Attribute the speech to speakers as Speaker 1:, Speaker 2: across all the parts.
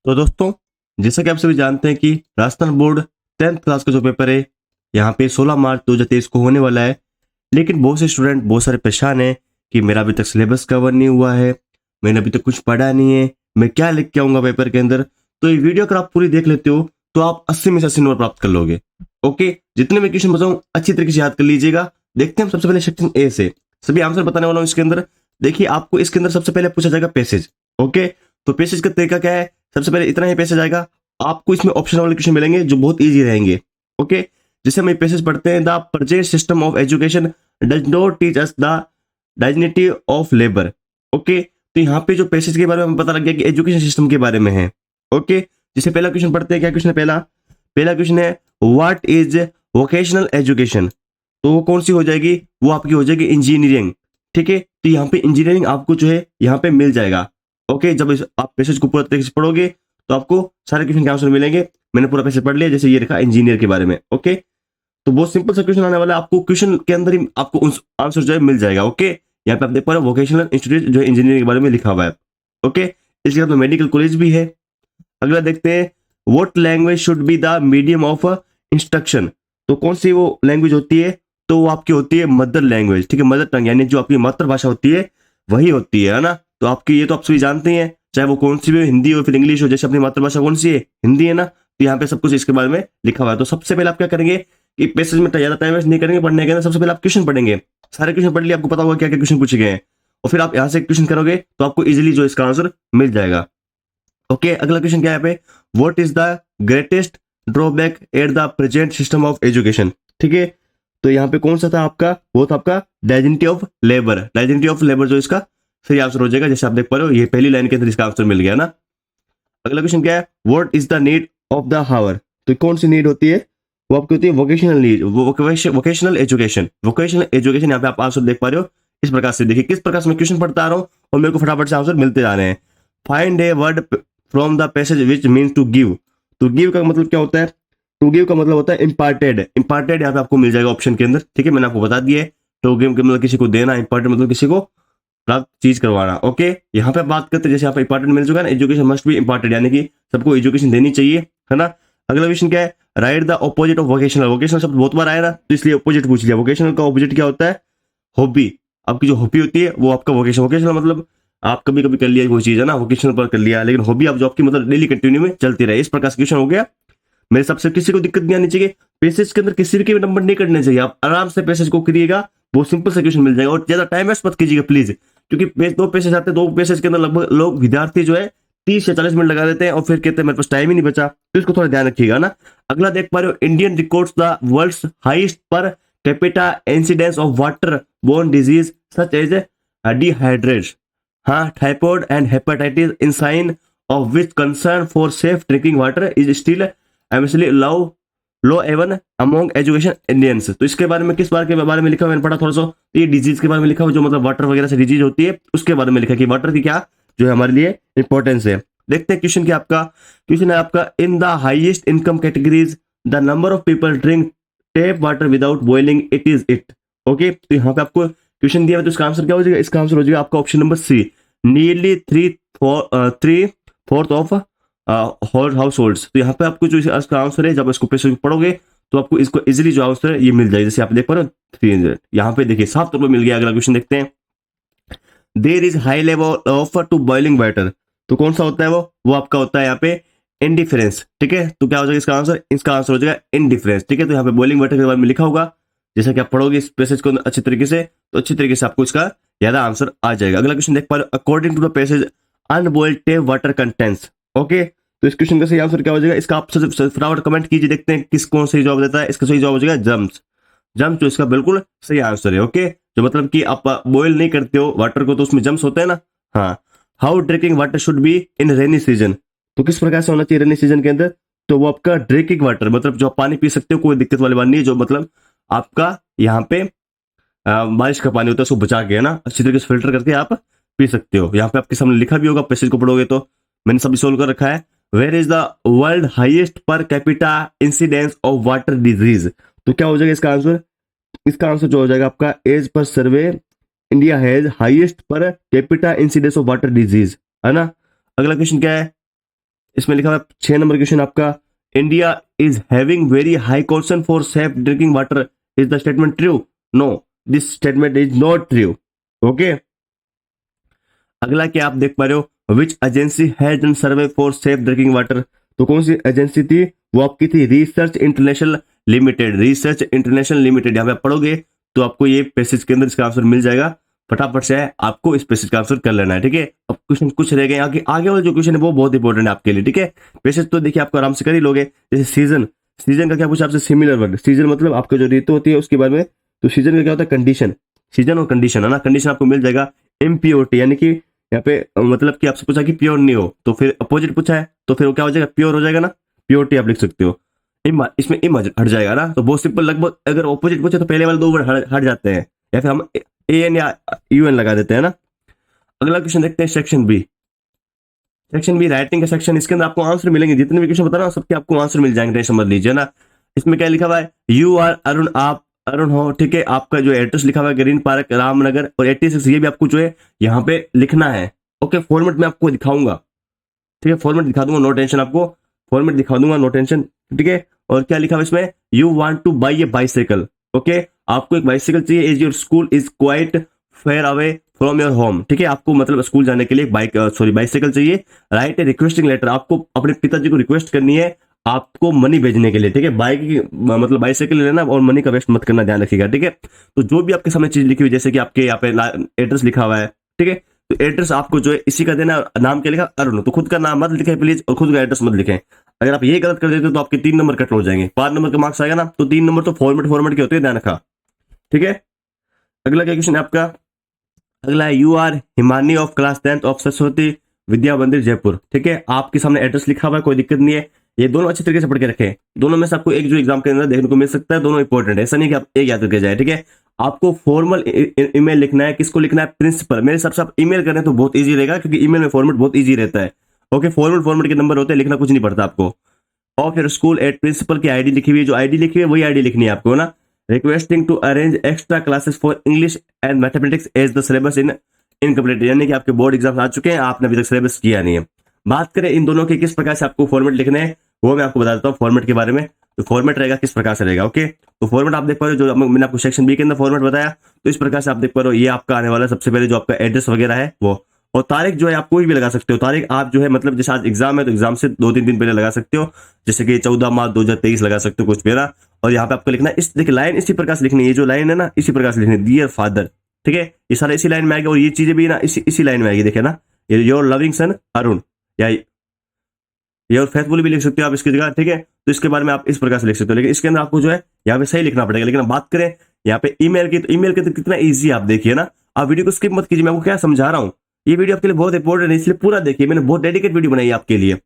Speaker 1: तो दोस्तों, जैसा कि आप सभी जानते हैं कि राजस्थान बोर्ड 10th क्लास का जो पेपर है यहाँ पे 16 मार्च 2023 को होने वाला है। लेकिन बहुत से स्टूडेंट बहुत सारे परेशान हैं कि मेरा अभी तक सिलेबस कवर नहीं हुआ है, मैंने अभी तक कुछ पढ़ा नहीं है, मैं क्या लिख के आऊंगा पेपर के अंदर। तो ये वीडियो अगर आप पूरी देख लेते हो तो आप 80 में से 80 नंबर प्राप्त कर लोगे। ओके, जितने मैं क्वेश्चन बताऊं अच्छी तरीके से याद कर लीजिएगा। देखते हैं हम सबसे पहले सेक्शन ए से सभी आंसर बताने वाला हूं इसके अंदर। देखिए, आपको इसके अंदर सबसे पहले पूछा जाएगा पैसेज। ओके, तो पैसेज का तरीका क्या है, सबसे पहले इतना ही पैसेज आएगा। आपको इसमें ऑप्शन वाले क्वेश्चन मिलेंगे जो बहुत इजी रहेंगे। ओके, जैसे हम पैसेज पढ़ते हैं, the present system of education does not teach us the dignity of labour. Okay, तो यहाँ पे जो पैसेज के बारे में हमें पता लग गया कि एजुकेशन सिस्टम के बारे में है। ओके, जैसे पहला क्वेश्चन पढ़ते हैं, क्या क्वेश्चन है पहला? पहला क्वेश्चन है व्हाट इज वोकेशनल एजुकेशन। तो वो कौन सी हो जाएगी? वो आपकी हो जाएगी इंजीनियरिंग। ठीक है, तो यहाँ पे इंजीनियरिंग आपको जो है यहाँ पे मिल जाएगा। ओके, जब आप पैसेज को पूरा तरीके से पढ़ोगे तो आपको सारे क्वेश्चन के आंसर मिलेंगे। मैंने पूरा पैसेज पढ़ लिया, जैसे ये लिखा इंजीनियर के बारे में। ओके, तो बहुत सिंपल सा क्वेश्चन आने वाला है, आपको क्वेश्चन के अंदर ही आपको आंसर जो है मिल जाएगा। ओके, यहाँ पे आप देख पा रहे हो वोकेशनल इंस्टीट्यूट जो इंजीनियरिंग के बारे में लिखा हुआ है। ओके, इसके बाद में मेडिकल कॉलेज भी है। अगला देखते हैं, what language should be the medium of instruction. तो कौन सी वो लैंग्वेज होती है? तो वो आपकी होती है मदर लैंग्वेज। ठीक है, मदर टंग यानी जो आपकी मातृभाषा होती है वही होती है ना। तो आपकी ये तो आप सभी जानते ही हैं, चाहे वो कौन सी भी हो, हिंदी हो फिर इंग्लिश हो। जैसे अपनी मातृभाषा कौन सी है? हिंदी है ना। तो यहाँ पे सब कुछ इसके बारे में लिखा हुआ है। तो सबसे पहले आप क्या करेंगे कि पैसेज में ज्यादा टाइम वेस्ट नहीं करेंगे पढ़ने के अंदर, सबसे पहले आप क्वेश्चन पढ़ेंगे। सारे क्वेश्चन पढ़ लिए, आपको पता होगा क्या क्या क्वेश्चन पूछे गए हैं, और फिर आप यहाँ से क्वेश्चन करोगे तो आपको इजिली जो इसका आंसर मिल जाएगा। ओके, अगला क्वेश्चन क्या है पे, what is the greatest drawback at the present system of education. ठीक है, तो यहाँ पे कौन सा था आपका? वो था आपका डाइजेंटी ऑफ लेबर। डाइजेंटी ऑफ लेबर जो इसका सही आंसर हो जाएगा। जैसे आप देख पा रहे हो, ये पहली लाइन के अंदर इसका आंसर मिल गया ना। अगला क्वेश्चन क्या है, what is the need of the hour. तो कौन सी नीड होती है? वो आपकी होती है vocational need, vocational education. Vocational education, यहाँ पे आप आंसर देख पा रहे हो इस प्रकार से। देखिए किस प्रकार से मैं क्वेश्चन पढ़ता आ रहा हूँ और मेरे को फटाफट से आंसर मिलते जा रहे हैं। Find a word from the passage which means to give. तो गिव का मतलब क्या होता है? टू गिव का मतलब होता है इम्पार्टेड। इम्पार्टेड यहाँ पे आपको मिल जाएगा ऑप्शन के अंदर। ठीक है, मैंने आपको बता दिया है। टू गिव के मतलब किसी को देना, इम्पार्टेड मतलब किसी को प्राप्त चीज करवाना। ओके, यहाँ पे बात करते हैं, जैसे यहाँ पे इंपॉर्टेंट मिल चुका है ना, एजुकेशन मस्ट बी इंपॉर्टेंट, यानी कि सबको एजुकेशन देनी चाहिए, है ना। अगला क्वेश्चन क्या है, right the opposite of vocational. Vocational शब्द बहुत बार आया ना, तो इसलिए ऑपोजिट पूछ लिया। वोकेशनल का ऑपोजिट क्या होता है? हॉबी। आपकी जो हॉबी होती है वो आपका वोकेशन। वोकेशनल मतलब आप कभी कभी कर लिया कोई चीज है ना, वोकेशनल पर कर लिया, लेकिन हॉबी आप जो आपकी मतलब डेली कंटिन्यू में चलती रहे। इस प्रकार का क्वेश्चन हो गया। मेरे हिसाब से किसी को दिक्कत नहीं आनी चाहिए, पैसेज के अंदर किसी के भी नंबर नहीं कटने चाहिए। आप आराम से पैसेज को करिएगा, बहुत सिंपल सा क्वेश्चन मिल जाएगा। और ज्यादा टाइम वेस्ट मत कीजिएगा प्लीज, क्योंकि दो पैसेज आते हैं, दो पैसेज के अंदर लगभग लोग विद्यार्थी जो है 30 या 40 मिनट लगा देते हैं और फिर कहते हैं मेरे पास टाइम ही नहीं बचा। तो इसको थोड़ा ध्यान रखिएगा ना। अगला देख पा रहे हो, Indian records the world's highest per capita incidence of water borne disease such as dehydration, हाँ, typhoid and hepatitis in sign of which concern for safe drinking water is still abysmally low even among education Indians. तो इसके बारे में किस बार के बारे में लिखा हुआ है? मैंने पढ़ा थोड़ा सा, तो ये डिजीज के बारे में लिखा हुआ, जो मतलब वाटर वगैरह से डिजीज होती है उसके बारे में लिखा है कि वाटर की क्या जो है हमारे लिए इंपॉर्टेंस है। देखते हैं क्वेश्चन क्या आपका। क्वेश्चन है आपका, in the highest income categories the number of people drink tape water without boiling it is it. Okay, तो यहाँ पे आपको क्वेश्चन दिया है, तो इसका आंसर क्या हो जाएगा? इसका आंसर हो जाएगा आपका option number C, nearly three fourth of households. तो यहाँ पे आपको जो इसका आंसर है, जब इसको पैसे पढ़ोगे तो आपको इसको इजिली जो आंसर है ये मिल जाएगा। जैसे आप देख पा रहे हो 300, यहाँ पे देखिए साफ तौर पर मिल गया। अगला क्वेश्चन देखते हैं, there is high level of to boiling water. तो कौन सा होता है वो आपका होता है यहाँ पे इंडिफरेंस। ठीक है, तो क्या हो जाएगा इसका आंसर? इसका आंसर हो जाएगा इंडिफरेंस। ठीक है, तो यहाँ पे बॉइलिंग वाटर के बारे में लिखा होगा। जैसा कि आप पढ़ोगे इस पैसेज को अच्छे तरीके से, तो अच्छी तरीके से आपको इसका ज्यादा आंसर आ जाएगा। अगला क्वेश्चन देख पा रहे हो, according to the passage unboiled tap water contents. Okay, तो इस क्वेश्चन का सही आंसर क्या हो जाएगा? इसका आप फटाफट कमेंट कीजिए, देखते हैं किस कौन सही जवाब देता है। इसका सही जवाब हो जाएगा जम्स। जम्प जो इसका बिल्कुल सही आंसर है। ओके, जो मतलब कि आप बॉयल नहीं करते हो वाटर को तो उसमें जम्स होते हैं ना। हाँ, how drinking water should be in rainy season. तो किस प्रकार से होना चाहिए रेनी सीजन के अंदर? तो वो आपका ड्रिंकिंग वाटर मतलब जो आप पानी पी सकते हो, कोई दिक्कत वाली बात नहीं है। जो मतलब आपका यहाँ पे बारिश का पानी होता है उसको बचा के, है ना, अच्छी तरीके से फिल्टर करके आप पी सकते हो। यहाँ पे आपके सामने लिखा भी होगा, पैसेज को पढ़ोगे तो मैंने सभी सोल्व कर रखा है। Where is the world highest per capita incidence of water disease. तो क्या हो जाएगा इसका आंसर? इसका आंसर जो हो जाएगा आपका, as per survey India has highest per capita incidence of water disease, है ना। अगला क्वेश्चन क्या है, इसमें लिखा हुआ है 6 नंबर क्वेश्चन आपका, India is having very high concern for safe drinking water, is the statement true? No, this statement is not true. Okay, अगला क्या आप देख पा रहे हो, which agency has done survey for safe drinking water, तो कौन सी एजेंसी थी? वो आपकी थी research international limited. Research international limited, यहाँ पे आप पढ़ोगे तो आपको ये पैसेज के अंदर इसका आंसर मिल जाएगा। फटाफट से आपको इस पैसेज का आंसर कर लेना है, ठीक है। अब क्वेश्चन कुछ रह गए, आगे वाला जो क्वेश्चन है वो बहुत इंपॉर्टेंट है आपके लिए, ठीक है। पैसेज तो देखिए आपको आराम से कर ही लोगे। जैसे सीजन, सीजन का क्या पूछा आपसे? Similar word. सीजन मतलब आपका जो ऋतु होती है उसके बारे में, तो सीजन का क्या होता है? कंडीशन। सीजन और कंडीशन है ना, कंडीशन आपको मिल जाएगा। इम्प्योरिटी यानी कि यहाँ पे मतलब कि आपसे पूछा कि प्योर नहीं हो, तो फिर अपोजिट पूछा है तो फिर वो क्या हो जाएगा? प्योर हो जाएगा ना, प्योरिटी आप लिख सकते हो। इसमें इम हट जाएगा ना, तो बहुत सिंपल। लगभग अगर ऑपोजिट पूछे तो पहले वाले 2 वर्ड हट जाते हैं, या फिर हम ए एन या यू एन लगा देते हैं ना। अगला क्वेश्चन देखते हैं, section B. Section B writing का सेक्शन, इसके अंदर आपको आंसर मिलेंगे। जितने भी क्वेश्चन बता रहा हूँ सबके आपको आंसर मिल जाएंगे, टेंशन मत लीजिए ना। इसमें क्या लिखा हुआ है? यू आर अरुण, आप अरुण हो, ठीक है। आपका जो एड्रेस लिखा हुआ है ग्रीन पार्क रामनगर और 86, ये भी आपको जो है यहाँ पे लिखना है। ओके, फॉर्मेट में आपको दिखाऊंगा, ठीक है। फॉर्मेट दिखा दूंगा, नो टेंशन। आपको फॉर्मेट दिखा दूंगा, नो टेंशन, ठीक है। और क्या लिखा हुआ इसमें? You want two by A bicycle, okay. आपको एक बाइसाइकिल चाहिए, is your school is quite fair away from your home, ठीक है। आपको मतलब स्कूल जाने के लिए बाइसाइकिल चाहिए। राइट ए रिक्वेस्टिंग लेटर, आपको अपने पिताजी को रिक्वेस्ट करनी है आपको मनी भेजने के लिए, ठीक है। बाइक की मतलब बाइसाइकिल लेना और मनी का वेस्ट मत करना, ध्यान रखिएगा, ठीक है। तो जो भी आपके सामने चीज लिखी हुई, जैसे कि आपके यहाँ पे एड्रेस लिखा हुआ है, ठीक है, तो एड्रेस आपको जो है इसी का देना। नाम क्या लिखा? अरुण, तो खुद का नाम मत लिखें प्लीज, और खुद का एड्रेस मत लिखें। अगर आप ये गलत कर देते हो तो आपके 3 नंबर कट हो जाएंगे। 5 नंबर का मार्क्स आएगा ना, तो 3 नंबर तो फॉर्मेट के होते हैं, ध्यान रखा, ठीक है। अगला क्या क्वेश्चन है आपका? अगला है, you are Himani of class 10th of Saraswati Vidya Mandir Jaipur, ठीक है। आपके सामने एड्रेस लिखा हुआ है, कोई दिक्कत नहीं है। ये दोनों अच्छी तरीके से पढ़ के रखें। दोनों में से आपको एक जो एग्जाम के अंदर देखने को मिल सकता है, दोनों इंपॉर्टेंट है, ऐसा नहीं कि आप एक याद करके जाए, ठीक है। आपको फॉर्मल ईमेल लिखना है। किसको लिखना है? प्रिंसिपल। मेरे हिसाब से आप ईमेल करें तो बहुत ईजी रहेगा, क्योंकि ईमेल में फॉर्मेट बहुत ईजी रहता है। ओके, फॉर्मेट के नंबर होते हैं, लिखना कुछ नहीं पड़ता आपको। और फिर स्कूल एट प्रिंसिपल की आईडी लिखी हुई है, जो आईडी लिखी हुई है वही आईडी लिखनी है आपको ना। Requesting to arrange extra classes for English and mathematics as the syllabus in incomplete, यानी कि आपके बोर्ड एग्जाम आ चुके हैं, आपने अभी तक सिलेबस किया नहीं है। बात करें इन दोनों के किस प्रकार से आपको फॉर्मेट लिखने हैं, वो मैं आपको बता देता हूँ फॉर्मेट के बारे में। तो फॉर्मेट रहेगा किस प्रकार से रहेगा, ओके। तो फॉर्मेट आप देख पा रहे हो, जो मैंने आपको सेक्शन बी के अंदर फॉर्मेट बताया, तो इस प्रकार से आप देख पा रहे हो। ये आपका आने वाला सबसे पहले जो आपका एड्रेस वगैरह है वो, और तारीख जो है आप कोई भी लगा सकते हो। तारीख आप जो है मतलब जैसे आज एग्जाम है तो एग्जाम से 2-3 दिन पहले लगा सकते हो, जैसे कि 14 मार्च 2023 लगा सकते हो कुछ मेरा। और यहाँ पे आपको लिखना है, इस देखिए लाइन इसी प्रकार से लिखनी है, ये जो लाइन है ना इसी प्रकार से लिखनी है, डियर फादर, ठीक है। ये सारा इसी लाइन में आएगा, और ये चीजें भी ना इसी लाइन में आएगी, देखिए ना, ये योर लविंग सन अरुण, या योर फेथफुल भी लिख सकते हो आप इसकी जगह, ठीक है। तो इसके बारे में आप इस प्रकार से लिख सकते हो, लेकिन इसके अंदर आपको जो है यहाँ पे सही लिखना पड़ेगा। लेकिन अब बात करें यहाँ पे ईमेल की, तो ईमेल के तो कितना ईजी आप देखिए ना। आप वीडियो को स्किप मत कीजिए, मैं आपको क्या समझा रहा हूँ। ये वीडियो आपके लिए बहुत इंपॉर्टेंट है, इसलिए पूरा देखिए। मैंने बहुत डेडिकेट वीडियो बनाई है आपके लिए।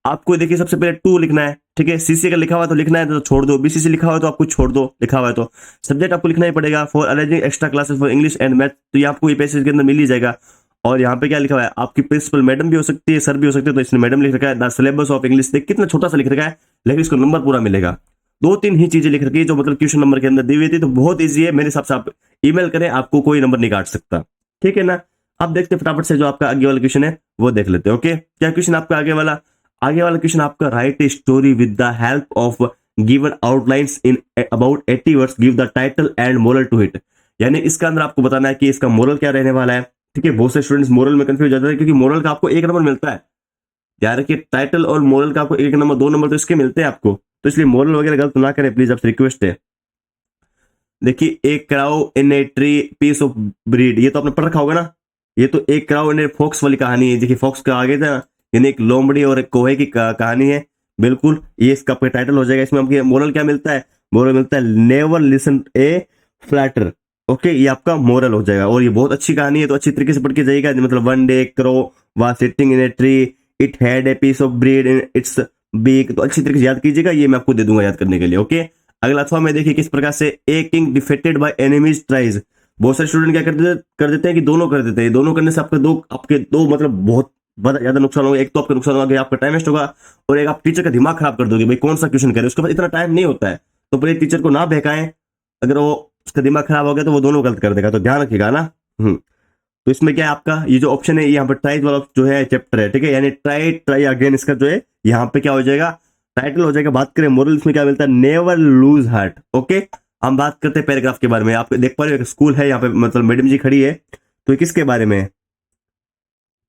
Speaker 1: आपको देखिए सबसे पहले 2 लिखना है, ठीक है। सीसी का लिखा हुआ तो लिखना है तो छोड़ दो, बीसीसी लिखा हुआ तो आपको छोड़ दो, लिखा हुआ है तो। सब्जेक्ट आपको लिखना ही पड़ेगा, for arranging extra classes for English and math, तो ये आपको ये पैसेज के अंदर मिल ही जाएगा। और यहाँ पे क्या लिखा हुआ है? आपकी प्रिंसिपल मैडम भी हो सकती है, सर भी हो सकते हैं, तो इसने मैडम लिख रखा है। द सिलेबस ऑफ इंग्लिश, देख कितना छोटा सा लिख रखा है, लेकिन इसको नंबर पूरा मिलेगा। 2-3 ही चीजें लिख रखी है जो मतलब क्वेश्चन नंबर के अंदर दी हुई थी, तो बहुत ईजी है मेरे हिसाब से। आप ईमेल करें, आपको कोई नंबर नहीं काट सकता, ठीक है ना। अब देखते हैं फटाफट से जो आपका आगे वाला क्वेश्चन है वो देख लेते हैं, ओके। क्या क्वेश्चन आपका आगे वाला क्वेश्चन आपका, write a story with the help of given outlines in about 80 words, give the title and moral to it. यानी इसका अंदर आपको बताना है कि इसका मोरल क्या रहने वाला है, ठीक है। बहुत से स्टूडेंट्स मोरल में कंफ्यूज जाते हैं, क्योंकि मोरल का आपको 1 नंबर मिलता है। ध्यान रखिए, टाइटल और मोरल का आपको 1 नंबर 2 नंबर तो इसके मिलते हैं आपको, तो इसलिए मोरल वगैरह गलत ना करें प्लीज, आपसे रिक्वेस्ट है। देखिए, एक crow in a tree piece of bread, ये तो आपने पढ़ रखा होगा ना। ये तो एक क्राउ इन ए फॉक्स वाली कहानी है। देखिए फॉक्स का आगे था, यानी एक लोमड़ी और एक कोहे की कहानी है, बिल्कुल। ये इसका टाइटल हो जाएगा। इसमें आपको मोरल क्या मिलता है? मोरल मिलता है नेवर लिसन ए फ्लैटर, ओके। ये आपका मोरल हो जाएगा। और ये बहुत अच्छी कहानी है, तो अच्छी तरीके से पढ़ के जाइएगा। मतलब one day crow was sitting in a tree, it had a piece of bread in its beak, तो अच्छी तरीके से याद कीजिएगा। ये मैं आपको दे दूंगा याद करने के लिए, ओके। अगला अथवा में देखिए किस प्रकार से, a king defeated by enemies tries. बहुत सारे स्टूडेंट क्या कर देते हैं कि दोनों कर देते हैं। दोनों करने से आपके दो मतलब बहुत ज्यादा नुकसान होगा। एक तो आपका नुकसान होगा कि आपका टाइम वेस्ट होगा, और एक आप टीचर का दिमाग खराब कर दोगे, भाई कौन सा क्वेश्चन करे। उसके पास इतना टाइम नहीं होता है, तो पहले टीचर को ना बहकाएं। अगर वो उसका दिमाग खराब हो गया तो वो दोनों गलत कर देगा, तो ध्यान रखिएगा ना। तो इसमें क्या है आपका ये जो ऑप्शन है यहाँ पर ट्राई वाला जो है चैप्टर है, ठीक है, यानी ट्राई ट्राई अगेन इसका जो है यहाँ पे क्या हो जाएगा टाइटल हो जाएगा। बात करें मोरल इसमें क्या मिलता है, नेवर लूज हार्ट। ओके, हम बात करते हैं पैराग्राफ के बारे में। आप देख पा रहे हो एक स्कूल है यहाँ पे, मतलब मैडम जी खड़ी है, तो ये किसके बारे में है,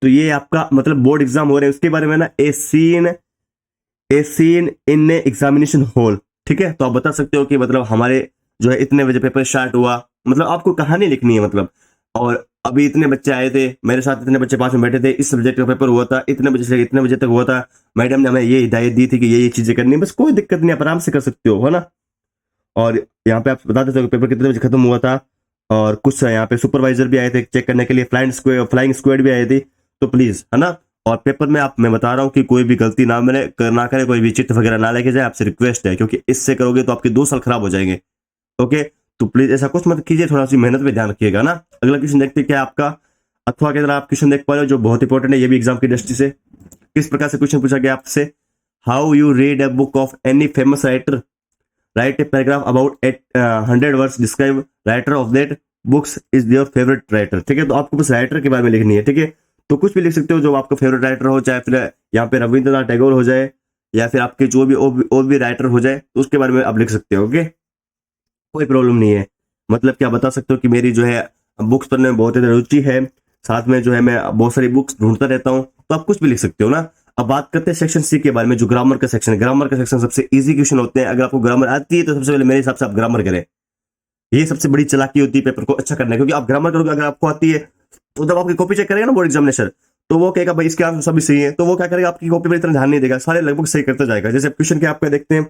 Speaker 1: तो ये आपका मतलब बोर्ड एग्जाम हो रहे हैं उसके बारे में ना, ए सीन इन एग्जामिनेशन हॉल, ठीक है। तो आप बता सकते हो कि मतलब हमारे जो है इतने बजे पेपर स्टार्ट हुआ, मतलब आपको कहानी लिखनी है मतलब, और अभी इतने बच्चे आए थे मेरे साथ, इतने बच्चे पास में बैठे थे, इस सब्जेक्ट का पेपर हुआ था, इतने बजे से इतने बजे तक हुआ था, मैडम ने हमें ये हिदायत दी थी कि ये चीजें करनी है, बस कोई दिक्कत नहीं, आप आराम से कर सकते हो, है ना। और यहाँ पे आप बता देते हो कि पेपर कितने बजे खत्म हुआ था, और कुछ यहाँ पे सुपरवाइजर भी आए थे चेक करने के लिए, फ्लाइंग स्क्वाड भी आए थे, तो प्लीज, है ना। और पेपर में मैं बता रहा हूँ कि कोई भी गलती ना करे, कोई भी चिट वगैरह ना लेके जाए, आपसे रिक्वेस्ट है, क्योंकि इससे करोगे तो आपके 2 साल खराब हो जाएंगे। ओके, तो प्लीज ऐसा कुछ मत कीजिए, थोड़ा सी मेहनत पे ध्यान रखिएगा ना। अगला क्वेश्चन देखते हैं क्या आपका, अथवा के अंदर आप क्वेश्चन देख पा रहे हो जो बहुत इंपॉर्टेंट है, ये भी एग्जाम की दृष्टि से। किस प्रकार से क्वेश्चन पूछा गया आपसे, how you read a book of any famous writer, right a paragraph about 100 words, describe writer of that books is your favourite writer, ठीक है। तो आपको बस राइटर के बारे में लिखनी है, ठीक है। तो कुछ भी लिख सकते हो जो आपका फेवरेट राइटर हो, चाहे फिर यहाँ पे रविंद्रनाथ टैगोर हो जाए, या फिर आपके जो भी और भी राइटर हो जाए, तो उसके बारे में आप लिख सकते हो। ओके, कोई प्रॉब्लम नहीं है। मतलब क्या बता सकते हो कि मेरी जो है बुक्स पढ़ने में बहुत ज़्यादा रुचि है, साथ में जो है मैं बहुत सारी बुक्स ढूंढता रहता हूँ, तो आप कुछ भी लिख सकते हो ना। अब बात करते हैं सेक्शन सी के बारे में, जो ग्रामर का सेक्शन है। ग्रामर का सेक्शन सबसे इजी क्वेश्चन होते हैं, अगर आपको ग्रामर आती है तो सबसे पहले मेरे हिसाब से आप ग्रामर करें, ये सबसे बड़ी चालाकी होती है पेपर को अच्छा करना है, क्योंकि आप ग्रामर करोगे, अगर आपको आती है तो जब आपकी कॉपी चेक करेगा ना बोर्ड एग्जामिनेशन, तो वो कहेगा भाई इसके आंसर सभी सही है, तो वो क्या करेगा आपकी कॉपी पर इतना ध्यान नहीं देगा, सारे लगभग सही करता जाएगा। जैसे क्वेश्चन क्या आपका देखते हैं।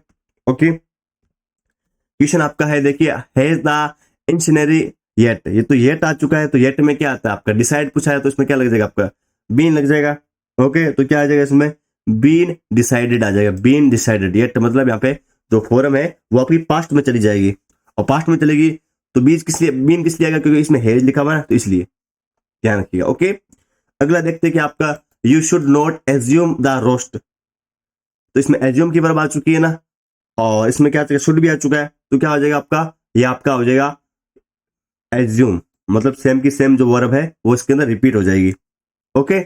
Speaker 1: ओके, क्वेश्चन आपका है, देखिए, हैज द इंशनरी येट, ये तो येट आ चुका है, तो येट में क्या आता है आपका, डिसाइड पूछा है, तो इसमें क्या लग जाएगा आपका, बीन लग जाएगा। ओके, तो क्या आ जाएगा इसमें, बीन डिसाइडेड आ जाएगा, बीन डिसाइडेड। येट मतलब यहाँ पे जो फॉरम है वो आपकी पास्ट में चली जाएगी, और पास्ट में चलेगी तो बीज किस लिए, बीन किस लिए आएगा, क्योंकि इसमें हैज लिखा हुआ है, तो इसलिए ध्यान रखिएगा। ओके, अगला देखते हैं कि आपका you should not assume the roast, तो इसमें एज्यूम की वर्ब आ चुकी है ना, और इसमें क्या शुड भी आ चुका है, तो क्या हो जाएगा आपका, ये आपका हो जाएगा एज्यूम, मतलब सेम की सेम जो वर्ब है वो इसके अंदर रिपीट हो जाएगी। ओके,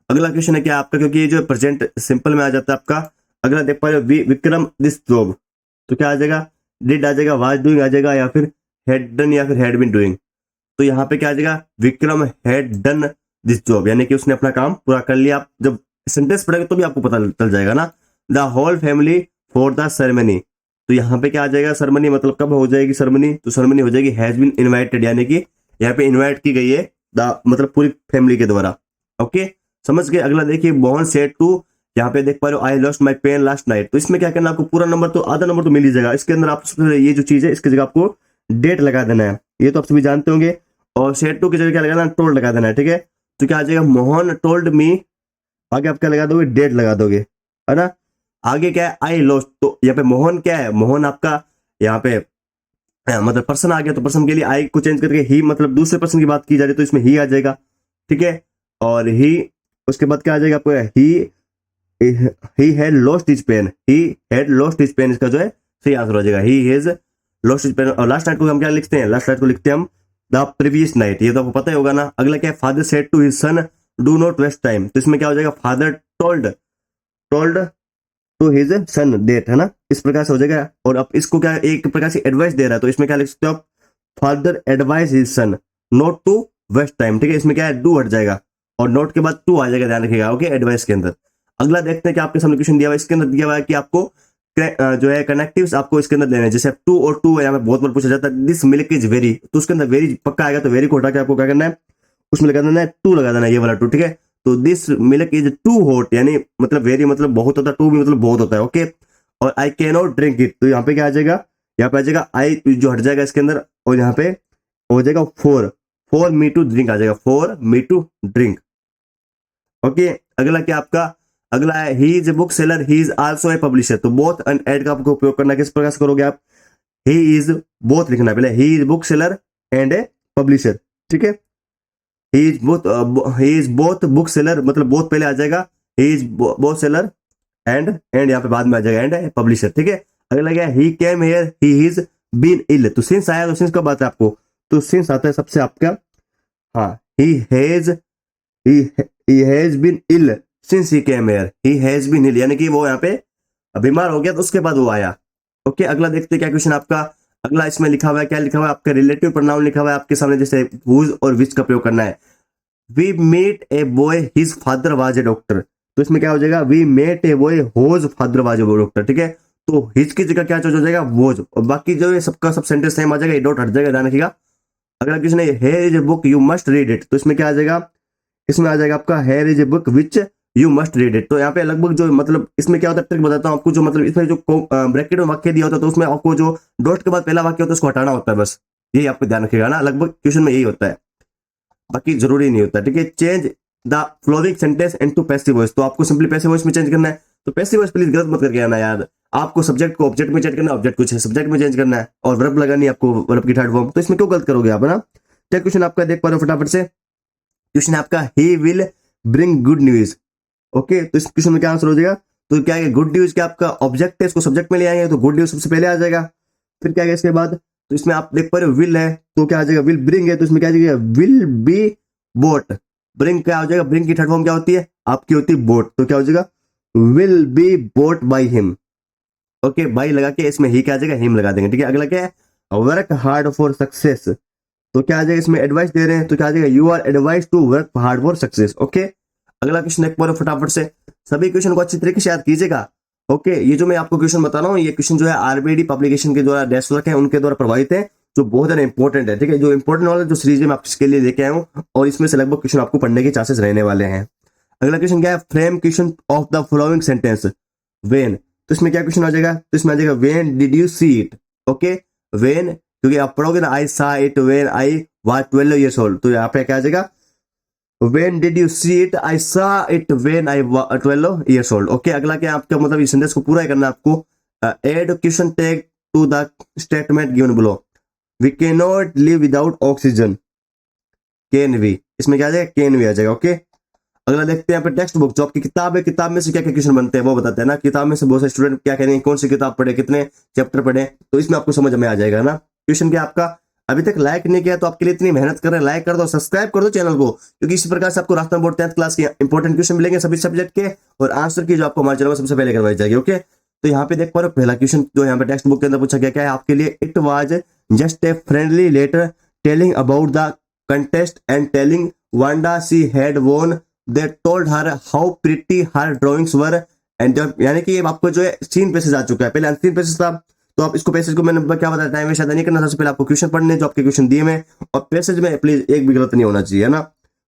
Speaker 1: अगला क्वेश्चन है क्या आपका, क्योंकि ये जो प्रेजेंट सिंपल में आ जाता है आपका। अगला देख पा रहे हो, विक्रम दिस जॉब, तो क्या आ जाएगा, डिड आ जाएगा, वाज डूइंग आ जाएगा, या फिर हैड डन, या फिर हैड बीन डूइंग। तो यहाँ पे क्या आ जाएगा, Vikram had done this job, यानी कि उसने अपना काम पूरा कर लिया। आप जब सेंटेंस पढ़ेंगे तो भी आपको पता चल जाएगा ना। The whole family for the ceremony, तो यहाँ पे क्या आ जाएगा, सेरेमनी मतलब कब हो जाएगी सेरेमनी, तो सेरेमनी हो जाएगी हैज बीन इनवाइटेड, यानी कि यहाँ पे इनवाइट की गई है द मतलब पूरी फैमिली के द्वारा। ओके, समझ गए। अगला देखिए, मोहन सेड टू, यहाँ पे देख पा रहे हो, I lost my pen last night, तो इसमें क्या करना आपको, पूरा नंबर तो आधा नंबर तो मिल ही जाएगा। इसके अंदर आप ये जो चीज है इसकी जगह आपको डेट लगा देना है, ये तो आप सभी जानते होंगे। और सेड टू की जगह क्या लगाना है, टोल्ड लगा देना है, ठीक है। तो क्या आ जाएगा, मोहन टोल्ड मी, आगे आप क्या लगा दोगे, डेट लगा दोगे, है ना। आगे क्या है, आई लॉस्ट, तो यहाँ पे मोहन क्या है, मोहन आपका यहाँ पे मतलब पर्सन आ गया, तो पर्सन के लिए आई को चेंज करके ही, मतलब दूसरे पर्सन की बात की जा रही है, तो इसमें ही आ जाएगा, ठीक है। और ही, उसके बाद क्या आ जाएगा आपको, he had lost his pen, he had lost his pen, इसका जो है सही आंसर हो जाएगा, he has lost his pen. और लास्ट नाइट को हम क्या लिखते हैं, लास्ट नाइट को लिखते हैं हम द प्रीवियस नाइट, ये तो आपको पता ही होगा ना। अगला क्या है, father said to his son do not waste time, तो इसमें क्या हो जाएगा, father told to his son that, है ना, इस प्रकार से हो जाएगा। और अब इसको क्या एक प्रकार से एडवाइस दे रहा है, तो इसमें क्या लिख सकते हो आप, father advice his son not to waste time, ठीक है। इसमें क्या है, डू हट जाएगा, और नोट के बाद टू आ जाएगा, ध्यान रखिएगा। ओके, एडवाइस के अंदर। अगला देखते हैं कि आपके सामने क्वेश्चन दिया हुआ है, इसके अंदर दिया हुआ है कि आपको जो है कनेक्टिव्स आपको इसके अंदर लेने हैं, जैसे टू और टू यहाँ पे बहुत बार पूछा जाता है, दिस मिल्क इज वेरी, तो उसके अंदर वेरी पक्का आएगा, तो वेरी को हटा के आपको क्या करना है, उसमें लगा देना है टू, लगा देना है ये वाला टू, ठीक है। तो this milk is too hot, यानी मतलब वेरी मतलब बहुत होता है, टू भी मतलब बहुत होता है। ओके, और I can not drink it, तो यहाँ पे क्या आ जाएगा, यहाँ पे आ जाएगा आई जो हट जाएगा इसके अंदर, और यहाँ पे हो जाएगा फॉर मी टू ड्रिंक आ जाएगा, for me to drink. Okay, अगला क्या आपका, अगला है he is a book seller, he is also a publisher, तो बोथ एंड एड का आपको उपयोग करना, किस प्रकार से करोगे आप, ही इज बोथ लिखना पहले, he is book seller and a publisher, ठीक है। He is both book seller, मतलब बोथ पहले आ जाएगा, he is both seller and यहाँ पे बाद में आ जाएगा एंड पब्लिशर, ठीक है। अगला क्या, he came here he is been ill, तो सिंस आया, तो सिंस कब आता है आपको, तो सिंस आता है सबसे आपका, हाँ, he has he has been ill since he came here. He has been ill यानी कि वो यहाँ पे बीमार हो गया तो उसके बाद वो आया। ओके, अगला देखते हैं क्या क्वेश्चन आपका। अगला इसमें लिखा हुआ है, क्या लिखा हुआ है आपका, रिलेटिव प्रोनाउन लिखा हुआ है आपके सामने, जैसे whose और which का प्रयोग करना है। We meet a boy, his father was a doctor, तो इसमें क्या हो जाएगा, we met a boy whose father was a doctor। ठीक है, तो his की जगह क्या चेंज हो जाएगा, was, और बाकी जो है सबका सब सेंटेंस सेम आ जाएगा, ये डॉट हट जाएगा, ध्यान रखिएगा। अगला क्वेश्चन है here is a book you must read it, तो इसमें क्या आ जाएगा, इसमें आ जाएगा आपका here is a book which you must read it। तो यहाँ पे लगभग जो मतलब इसमें क्या होता है, ट्रिक बताता हूँ आपको, जो मतलब इसमें जो ब्रैकेट में वाक्य दिया होता है तो उसमें आपको जो डॉट के बाद पहला वाक्य होता है उसको हटाना होता है, बस यही आपको ध्यान रखिएगा ना, लगभग क्वेश्चन में यही होता है, बाकी जरूरी नहीं होता। ठीक है, change the flowing sentence into passive voice, तो आपको सिंपली पैसिव वॉइस में चेंज करना है। तो पैसिव वॉइस प्लीज गलत मत करके आना यार, आपको सब्जेक्ट को ऑब्जेक्ट में चेंज करना है, ऑब्जेक्ट को सब्जेक्ट में चेंज करना है, और वर्ब लगानी है आपको, वर्ब की थर्ड फॉर्म। तो इसमें क्यों गलत करोगे आप, है ना। क्या क्वेश्चन आपका देख पा रहे हो फटाफट से, क्वेश्चन आपका he will bring good news. Okay, तो इस क्वेश्चन में क्या आंसर हो जाएगा, तो क्या है, गुड न्यूज क्या आपका ऑब्जेक्ट है, इसको सब्जेक्ट में ले आएंगे तो गुड न्यूज सबसे पहले आ जाएगा। फिर क्या है इसके बाद, तो इसमें आप देख पा रहे हो विल है, तो क्या आ जाएगा, विल ब्रिंग है, तो इसमें क्या आ जाएगा, विल बी बोट। ब्रिंग क्या हो जाएगा, ब्रिंग की थर्ड फॉर्म क्या होती है आपकी, होती है बोट, तो क्या हो जाएगा, will be boat by him. Okay, by लगा के इसमें ही क्या आ जाएगा, हिम लगा देंगे। ठीक है, अगला क्या है, वर्क हार्ड फॉर सक्सेस, तो क्या आ जाएगा, इसमें एडवाइस दे रहे हैं तो क्या आ जाएगा, you are advice to work hard for success. Okay, अगला क्वेश्चन एक बार फटाफट से, सभी क्वेश्चन को अच्छी तरीके से याद कीजिएगा। ओके, ये जो मैं आपको क्वेश्चन बता रहा हूँ, ये क्वेश्चन जो है आरबीडी पब्लिकेशन के द्वारा डेस्क है उनके द्वारा प्रभावित है, जो बहुत ज्यादा इंपॉर्टेंट है। ठीक है, जो इंपॉर्टेंट वाला जो सीरीज में आपके लिए लेके आया हूँ, और इसमें से लगभग क्वेश्चन आपको पढ़ने के चांसेस रहने वाले हैं। अगला क्वेश्चन क्या है, frame question of the following sentence when, तो इसमें क्या क्वेश्चन आ जाएगा, तो इसमें आ जाएगा when did you see it. Okay, when, क्योंकि आप पढ़ोगे ना, आई सा it when I was 12 years old, तो यहाँ पे क्या आ जाएगा, When did you see it? I saw it when I was 12 years old. Okay, अगला क्या आपका मतलब इस सेंटेंस को पूरा करना है आपको। Add question tag to the statement given below. We cannot live without oxygen. Can we? इसमें क्या आ जाएगा, can we आ जाएगा। ओके, अगला देखते हैं यहाँ पे टेक्स्ट बुक, जो आपकी किताब है, किताब में से क्या क्या क्वेश्चन बनते हैं वो बताते हैं ना। किताब में से बहुत सारे स्टूडेंट क्या करेंगे, कौन सी किताब पढ़े, कितने चैप्टर पढ़े, तो इसमें आपको समझ में आ जाएगा ना। क्वेश्चन क्या आपका, अभी तक लाइक नहीं किया तो आपके लिए इतनी मेहनत कर रहे हैं, लाइक कर दो, सब्सक्राइब कर दो चैनल को, क्योंकि इसी प्रकार से आपको राजस्थान बोर्ड 10th क्लास के इंपॉर्टेंट क्वेश्चन मिलेंगे सभी सब्जेक्ट के, और आंसर की जो आपको हमारे चैनल में सबसे पहले करवाई जाएगी। ओके, तो यहाँ पे देख पा रहे हो पहला क्वेश्चन जो यहाँ पे टेक्स्ट बुक के अंदर पूछा गया, क्या है आपके लिए, it was just a friendly letter telling about the contest and telling Wanda she had won, they told her how pretty her drawings were, and यानी कि आपको जो है सीन पैसेज आ चुका है, पहले अनसीन पैसेज था, तो आप इसको पैसेज को मैंने क्या बताया, टाइम वेस्ट नहीं करना, सबसे पहले आपको क्वेश्चन पढ़ने जो आपके क्वेश्चन दिए में, और पैसेज में प्लीज एक भी गलत नहीं होना चाहिए, है ना।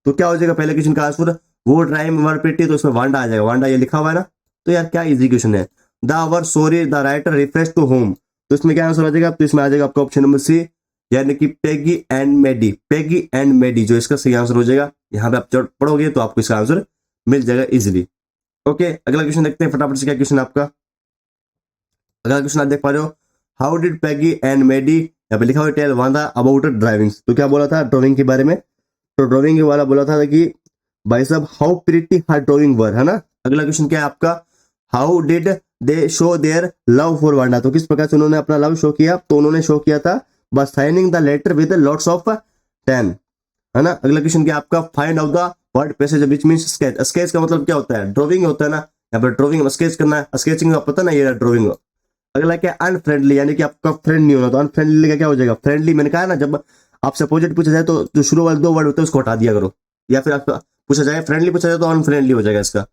Speaker 1: तो क्या हो जाएगा पहले क्वेश्चन का आंसर, वो ड्राइंग वर प्रिटी, तो इसमें वांडा आ जाएगा, वांडा ये लिखा हुआ है ना, तो यार क्या इजी क्वेश्चन है। The were sorry the writer refers to home, तो इसमें क्या आंसर आ जाएगा, तो इसमें आ जाएगा आपका ऑप्शन नंबर सी, यानी कि Peggy and Maddie, Peggy and Maddie जो इसका सही आंसर हो जाएगा। यहाँ पे आप जब पढ़ोगे तो आपको इसका आंसर मिल जाएगा इजिली। ओके, अगला क्वेश्चन देखते हैं फटाफट से, क्या क्वेश्चन आपका, अगला क्वेश्चन आप देख पा रहे हो, हाउ डिड पैगी एंड मेडी, यहाँ पे लिखा हुआ टेल वांडा अबाउट ड्राइविंग, तो क्या बोला था ड्राइविंग के बारे में, तो ड्राइविंग वाला बोला था कि भाई साहब हाउ प्रिटी हर ड्राइविंग वर, है ना। अगला क्वेश्चन क्या है आपका, how did they show their love for Wanda, तो किस प्रकार से उन्होंने अपना लव शो किया, तो उन्होंने शो किया था बस signing the letter with lots of pen, है ना। अगला क्वेश्चन क्या आपका, find out the word passage which means sketch, sketch का मतलब क्या होता है, ड्राइंग होता है ना, यहाँ पर ड्राइंग स्केच करना है, स्केचिंग आपको पता ना, ये ड्राइंग। अगला क्या, अनफ्रेंडली, यानी कि आपका फ्रेंड नहीं होना, तो अनफ्रेंडली का क्या हो जाएगा, फ्रेंडली। मैंने कहा ना, जब आपसे अपोजिट पूछा जाए तो जो शुरू वाले 2 वर्ड होते हैं उसको हटा दिया करो, या फिर आपका पूछा जाए फ्रेंडली पूछा जाए तो अनफ्रेंडली हो जाएगा इसका।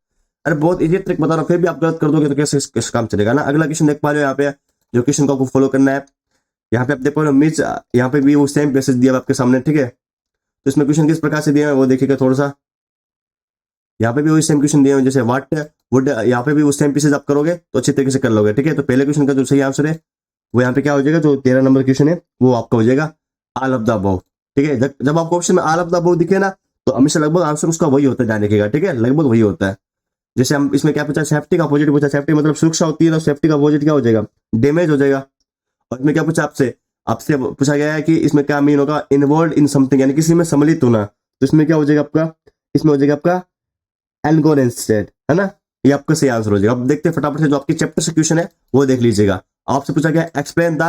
Speaker 1: अरे बहुत इजी ट्रिक बता रहा हूँ, फिर भी आप गलत कर दोगे तो कैसे काम चलेगा ना। अगला क्वेश्चन देख पा रहे हो यहाँ पे, जो क्वेश्चन को आपको फॉलो करना है, यहाँ पे आप देख पा रहे हो मिस, यहाँ पे भी वो सेम पैसेज दिया आपके सामने, ठीक है। तो इसमें क्वेश्चन किस प्रकार से दिया है वो देखिएगा थोड़ा सा, यहाँ पे भी वही सेम क्वेश्चन दिए हैं, जैसे व्हाट वुड, यहाँ पे भी वो सेम पीसेज आप करोगे तो अच्छी तरीके से कर लोगे, ठीक है। तो पहले क्वेश्चन का जो सही आंसर है वो यहाँ पे क्या हो जाएगा, जो 13 नंबर क्वेश्चन है वो आपका हो जाएगा ऑल ऑफ द अबव, ठीक है। जब आपको ऑप्शन में ऑल ऑफ द अबव दिखे ना, तो हमेशा लगभग आंसर उसका वही होता है, ध्यान रखिएगा, ठीक है, लगभग वही होता है। जैसे हम इसमें क्या पूछा, सेफ्टी का अपोजिट पूछा, सेफ्टी मतलब सुरक्षा होती है, तो सेफ्टी का अपोजिट क्या हो जाएगा, डैमेज हो जाएगा। और इसमें क्या पूछा आपसे, आपसे पूछा गया है कि इसमें क्या मीन होगा, इन्वॉल्व इन समथिंग, यानी किसी में सम्मिलित होना, तो इसमें क्या हो जाएगा आपका, इसमें हो जाएगा आपका एनगोरेंस स्टेट, है ना, ये आपका सही आंसर हो जाएगा। अब देखते हैं फटाफट से जो आपके चैप्टर से क्वेश्चन है वो देख लीजिएगा। आपसे पूछा गया एक्सप्लेन द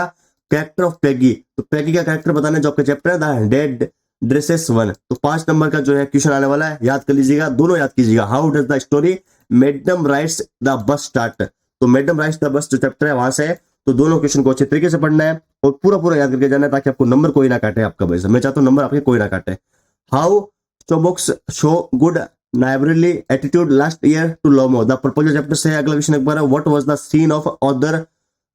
Speaker 1: कैरेक्टर ऑफ पैगी, तो पैगी का कैरेक्टर बताना जो आपका चैप्टर है द डेड ड्रेसेस 1। तो 5 नंबर का जो है क्वेश्चन आने वाला है, याद कर लीजिएगा, दोनों याद कीजिएगा। How does the story madam rights the bus start. तो मैडम राइट्स द बस जो चैप्टर है वहां से है, तो दोनों क्वेश्चन को अच्छे तरीके से पढ़ना है और पूरा पूरा याद करके जाना है, ताकि आपको नंबर कोई ना काटे आपका। भाई मैं चाहता हूँ नंबर आपके कोई ना काटे। How Chubukov show good neighborly attitude last year to Lomo। The proposal chapter से अगला क्वेश्चन एक बार है, what was the scene of author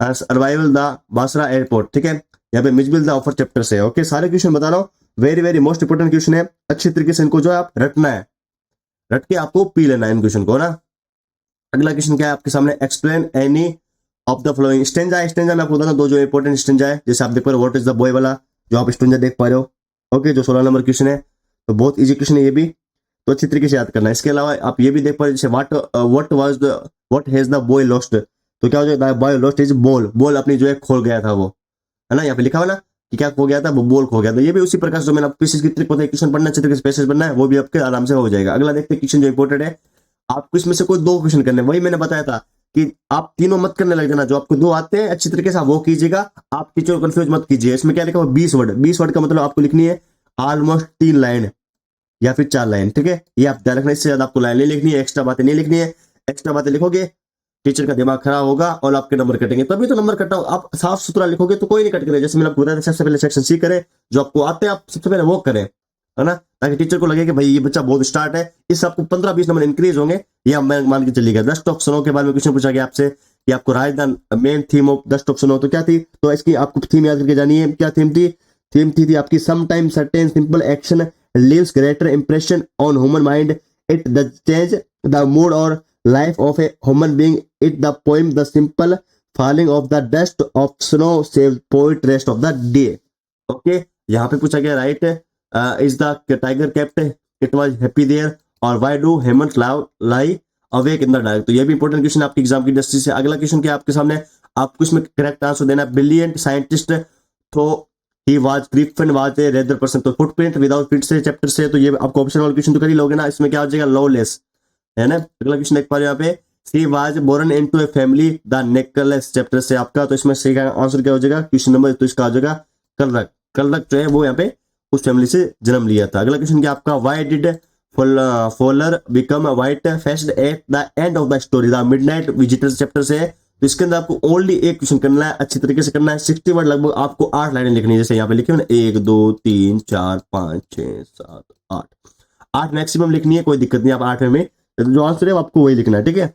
Speaker 1: arrival the Basra airport. ठीक है, यहाँ पे मिजबिल द ऑफर चैप्टर से। ओके, सारे क्वेश्चन बता रहा हूँ, very very most important question है। अच्छी तरीके से इनको जो है आप रटना है, रट के आपको पी लेना है इन क्वेश्चन को ना। अगला क्वेश्चन क्या है आपके सामने, explain any of the flowing stanza. Stanza में आपको बताना दो जो इंपोर्टेंट स्टेंजा है, जैसे आप देख पा रहे हो व्हाट इज द बॉय वाला, जो आप स्टेंजा देख पा रहे हो। ओके, जो 16 नंबर क्वेश्चन है, तो बहुत इजी क्वेश्चन है ये भी, तो अच्छी तरीके से याद करना है। इसके अलावा आप ये भी देख पा रहे हो, जैसे what has the boy lost. तो क्या हो जाएगा, boy lost is ball. Ball अपनी जो है खोल गया था वो, है ना, यहाँ पे लिखा हुआ ना कि क्या खो गया था, वो बॉल खो गया था। ये भी उसी प्रकार से जो मैंने आपको पीसेस की ट्रिक बताई, क्वेश्चन पढ़ना अच्छे तरीके से पैसेज बनना है, वो भी आपके आराम से हो जाएगा। अगला देखते हैं क्वेश्चन जो इंपोर्टेंट है, आपको इसमें से कोई 2 क्वेश्चन करने, वही मैंने बताया था कि आप तीनों मत करने लग जाना, जो आपको 2 आते हैं अच्छी तरीके से वो कीजिएगा, आप टीचर को कंफ्यूज मत कीजिए। इसमें क्या लिखा हुआ 20 वर्ड, 20 वर्ड का मतलब आपको लिखनी है ऑलमोस्ट 3 लाइन या फिर 4 लाइन। ठीक है, ये आप ध्यान रखना, इससे ज्यादा आपको लाइन नहीं लिखनी है, एक्स्ट्रा बातें नहीं लिखनी है। एक्स्ट्रा बातें लिखोगे टीचर का दिमाग खराब होगा और आपके नंबर कटेंगे, तभी तो नंबर कटा। आप साफ सुथरा लिखोगे तो कोई नहीं कट करेगा। जैसे मैंने आपको बताया था, सबसे पहले सेक्शन सी करें, जो आपको आते हैं आप सबसे पहले वो करें, है ना, ताकि टीचर को लगे कि भाई ये बच्चा बहुत स्टार्ट है, इससे आपको 15-20 नंबर इंक्रीज होंगे। ये आप मान के चलिएगा। 10 टॉप सुनो के बारे में क्वेश्चन पूछा गया आपसे कि आपको right the main theme of 10 top सुनो, तो क्या थी, तो इसकी आपको थीम याद करके जानी है। क्या थीम थी, थीम थी आपकी sometime certain simple action leaves greater impression on human mind, it the change the mood or life of a human being, it the poem the simple falling of the dust of snow saves poet rest of the day। okay, यहाँ पे पूछा गया right is the tiger kept it was happy there और why do humans lie awake in the dark। तो ये भी important question आपके exam की दृष्टि से। अगला क्वेश्चन क्या आपके सामने, आपको इसमें करेक्ट आंसर देना, ब्रिलियंट साइंटिस्ट तो he was Griffin was a rather person. तो फुटप्रिंट विदाउट फीट से चैप्टर से, तो ये आपको ऑप्शन वाला क्वेश्चन तो कर ही लोगे ना, इसमें क्या हो जाएगा, लॉलेस, है ना। अगला क्वेश्चन देख पा रहे हो यहाँ पे, she was born into a family the necklace chapter से आपका, तो इसमें सही का आंसर क्या हो जाएगा, क्वेश्चन नंबर, तो इसका आ जाएगा कलरक। कलरक जो है वो यहाँ पे उस फैमिली से जन्म लिया था। अगला क्वेश्चन क्या आपका, why did Fowler become white faced at the end of the story, the midnight visitors chapter से है। तो इसके अंदर आपको ओनली एक क्वेश्चन करना है, अच्छी तरीके से करना है। 60 वर्ड लगभग आपको 8 लाइनें लिखनी है, जैसे यहाँ पे लिखे हो ना 1 2 3 4 5 6 7 8 8 मैक्सिमम लिखनी है, कोई दिक्कत नहीं। आप 8 में जो आंसर है आपको वही लिखना है, ठीक है,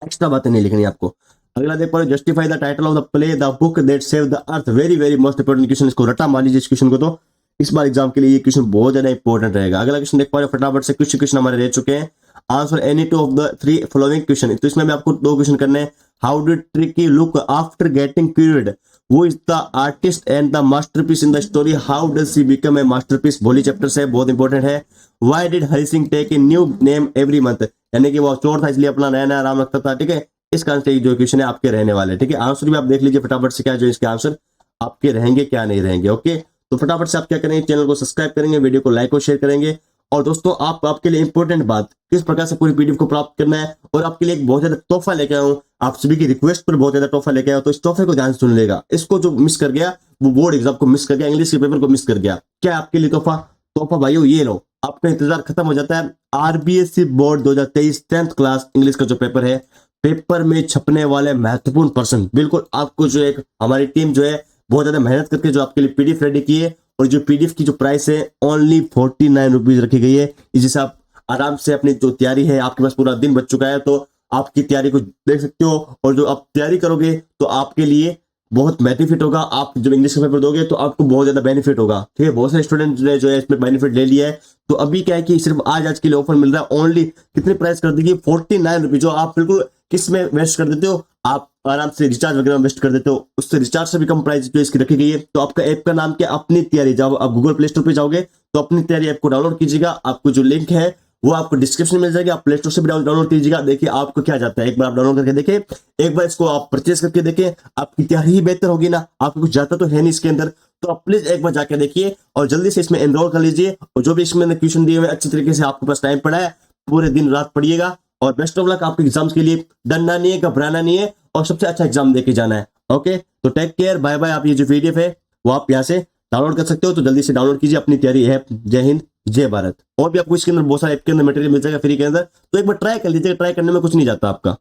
Speaker 1: एक्स्ट्रा बातें नहीं लिखनी आपको। अगला देख पा रहे, justify the title of the play the book that save the earth. Very very most important question, इसको रटा मान लीजिए इस क्वेश्चन को, तो इस बार एग्जाम के लिए ये क्वेश्चन बहुत ज्यादा इंपॉर्टेंट रहेगा। अगला क्वेश्चन देख पा रहे फटाफट से, कुछ क्वेश्चन हमारे रह चुके हैं। Answer any 2 of the 3 following question, तो इसमें भी आपको 2 क्वेश्चन करने हैं। How did Tricki look after getting cured, वो is the artist and the masterpiece in the story, how does she become a masterpiece, Bholi chapter से, बहुत इंपॉर्टेंट है। Why did Hari Singh take a new name every month, यानी कि वो चोर था इसलिए अपना नया नया नाम रखता था, ठीक है। इसका आंसर जो क्वेश्चन है आपके रहने वाले, ठीक है। आंसर भी आप देख लीजिए फटाफट से, क्या जो इसके आंसर आपके रहेंगे क्या नहीं रहेंगे। ओके, तो फटाफट से आप क्या करेंगे, चैनल को सब्सक्राइब करेंगे, वीडियो को लाइक और शेयर करेंगे। और दोस्तों आपके लिए इंपॉर्टेंट बात, किस प्रकार से पूरी पीडीएफ को प्राप्त करना है, और आपके लिए एक बहुत ज्यादा तोहफा लेके आया हूं, आप सभी की रिक्वेस्ट पर बहुत ज्यादा तोहफा लेके आया, तो इस तोहफे को ध्यान से सुन लेगा। इसको जो मिस कर गया, वो बोर्ड एग्जाम को मिस कर गया, इंग्लिश के पेपर को मिस कर गया, क्या आपके लिए तोहफा भाइयों, ये लो, आपका इंतजार खत्म हो जाता है। RBSC board 2023 10th class English का जो पेपर है, पेपर में छपने वाले महत्वपूर्ण पर्सन, बिल्कुल आपको जो एक हमारी टीम जो है बहुत ज्यादा मेहनत करके जो आपके लिए पीडीएफ रेडी की है, और जो पीडीएफ की जो प्राइस है ओनली 49 रुपीज रखी गई है। जिससे आप आराम से अपनी जो तैयारी है, आपके पास पूरा दिन बच चुका है, तो आपकी तैयारी को देख सकते हो, और जो आप तैयारी करोगे तो आपके लिए बहुत बेनिफिट होगा। आप जब इंग्लिश का पेपर दोगे तो आपको बहुत ज्यादा बेनिफिट होगा, ठीक है। बहुत सारे स्टूडेंट ने जो है इसमें बेनिफिट ले लिया है। तो अभी क्या है कि सिर्फ आज के लिए ऑफर मिल रहा है, ओनली कितने प्राइस कर देगी, 49 रुपीज, जो आप बिल्कुल किस में वेस्ट कर देते हो, आप आराम से रिचार्ज वगैरह वेस्ट कर देते हो, उससे रिचार्ज से भी कम प्राइस जो इसकी रखी गई है। तो आपका ऐप का नाम क्या, अपनी तैयारी। जब आप गूगल प्ले स्टोर पे जाओगे तो अपनी तैयारी ऐप को डाउनलोड कीजिएगा, आपको जो लिंक है वो आपको डिस्क्रिप्शन में मिल जाएगा, आप प्ले स्टोर से भी डाउनलोड कीजिएगा। देखिए आपको क्या जाता है, एक बार आप डाउनलोड करके देखें, एक बार इसको आप परचेज करके देखें, आपकी तैयारी ही बेहतर होगी ना। आपको कुछ जाता तो है नहीं इसके अंदर, तो आप प्लीज एक बार जाके देखिए और जल्दी से इसमें एनरोल कर लीजिए। और जो भी इसमें क्वेश्चन दिए हुए अच्छी तरीके से आपके पास टाइम पड़ा है, पूरे दिन रात पढ़िएगा, और बेस्ट ऑफ लक आपके एग्जाम्स के लिए। डरना नहीं है, घबराना नहीं है, और सबसे अच्छा एग्जाम देके जाना है। ओके, तो टेक केयर, बाय बाय। आप ये जो पीडीएफ है वो आप यहाँ से डाउनलोड कर सकते हो तो जल्दी से डाउनलोड कीजिए अपनी तैयारी ऐप। जय हिंद जय भारत। और भी आपको इसके अंदर बहुत सारे ऐप के अंदर मटेरियल मिल जाएगा फ्री के अंदर, तो एक बार ट्राई कर लीजिएगा, ट्राई करने में कुछ नहीं जाता आपका।